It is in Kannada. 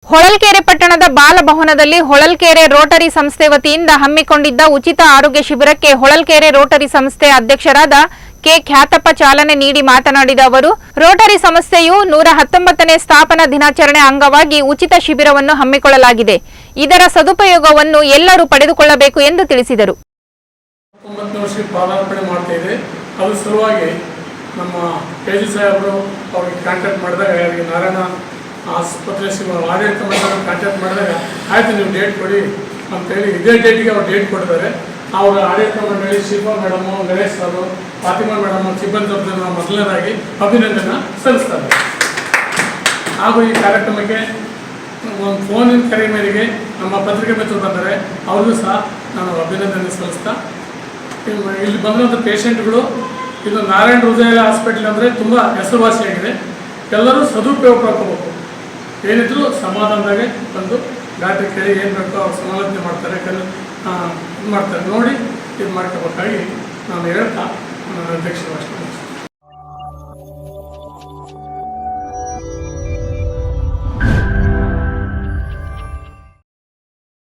ಹೊಳಲ್ಕೆರೆ ಪಟ್ಟಣದ ಬಾಲಭವನದಲ್ಲಿ ಹೊಳಲ್ಕೆರೆ ರೋಟರಿ ಸಂಸ್ಥೆ ವತಿಯಿಂದ ಹಮ್ಮಿಕೊಂಡಿದ್ದ ಉಚಿತ ಆರೋಗ್ಯ ಶಿಬಿರಕ್ಕೆ ಹೊಳಲ್ಕೆರೆ ರೋಟರಿ ಸಂಸ್ಥೆ ಅಧ್ಯಕ್ಷರಾದ ಕೆ ಖ್ಯಾತಪ್ಪ ಚಾಲನೆ ನೀಡಿ ಮಾತನಾಡಿದ ಅವರು, ರೋಟರಿ ಸಂಸ್ಥೆಯು 119ನೇ ಸ್ಥಾಪನಾ ದಿನಾಚರಣೆ ಅಂಗವಾಗಿ ಉಚಿತ ಶಿಬಿರವನ್ನು ಹಮ್ಮಿಕೊಳ್ಳಲಾಗಿದೆ. ಇದರ ಸದುಪಯೋಗವನ್ನು ಎಲ್ಲರೂ ಪಡೆದುಕೊಳ್ಳಬೇಕು ಎಂದು ತಿಳಿಸಿದರು. 19 ವರ್ಷಕ್ಕೆ ಪಾದಾರ್ಪಣೆ ಮಾಡ್ತಾ ಇದೆ. ಅದು ಸಲುವಾಗಿ ನಮ್ಮ ಕೆಜಿ ಸಾಹೇಬರು ಅವ್ರಿಗೆ ಕಾಂಟ್ಯಾಕ್ಟ್ ಮಾಡಿದಾಗ ಅವರಿಗೆ ನಾರಾಯಣ ಆಸ್ಪತ್ರೆ ಆಡಳಿತ ಮಂಡಳಿ ಕಾಂಟ್ಯಾಕ್ಟ್ ಮಾಡಿದಾಗ ಆಯಿತು ನೀವು ಡೇಟ್ ಕೊಡಿ ಅಂತೇಳಿ ಇದೇ ಡೇಟಿಗೆ ಅವ್ರು ಡೇಟ್ ಕೊಟ್ಟಿದ್ದಾರೆ. ಅವರ ಆಡಳಿತ ಮಂಡಳಿ ಶಿಲ್ಪಾ ಮೇಡಮು, ಗಣೇಶ್ ಸಾರು, ಫಾತಿಮಾ ಮೇಡಮು, ಸಿಬ್ಬಂದಿ ಮೊದಲನೇದಾಗಿ ಅಭಿನಂದನೆ ಸಲ್ಲಿಸ್ತಾರೆ. ಹಾಗೂ ಈ ಕಾರ್ಯಕ್ರಮಕ್ಕೆ ಒಂದು ಫೋನಿನ ಕರೆ ಮೇರೆಗೆ ನಮ್ಮ ಪತ್ರಿಕೆ ಮಿತ್ರರು ಬಂದರೆ ಅವ್ರಿಗೂ ಸಹ ನಾನು ಅಭಿನಂದನೆ ಸಲ್ಲಿಸ್ತಾ, ಇಲ್ಲಿ ಬಂದಂಥ ಪೇಷಂಟ್ಗಳು ಇದು ನಾರಾಯಣ ಹೃದಯ ಹಾಸ್ಪಿಟಲ್ ಅಂದರೆ ತುಂಬ ಹೆಸರುವಾಸಿಯಾಗಿದೆ. ಎಲ್ಲರೂ ಸದುಪಯೋಗ ಪಡ್ಕೋಬೇಕು. ಏನಿದ್ರು ಸಮಾಧಾನದಾಗೆ ಬಂದು ಡಾಕ್ಟ್ರ್ ಕೇಳಿ ಏನು ಬೇಕೋ ಅವ್ರು ಸಮಾಲೋಚನೆ ಮಾಡ್ತಾರೆ, ಇದು ಮಾಡ್ತಾರೆ, ನೋಡಿ ಇದು ಮಾಡ್ಕೋಬೇಕಾಗಿ ನಾನು ಹೇಳ್ತಾ ನನ್ನ ಅಧ್ಯಕ್ಷರು ಅಷ್ಟೇ.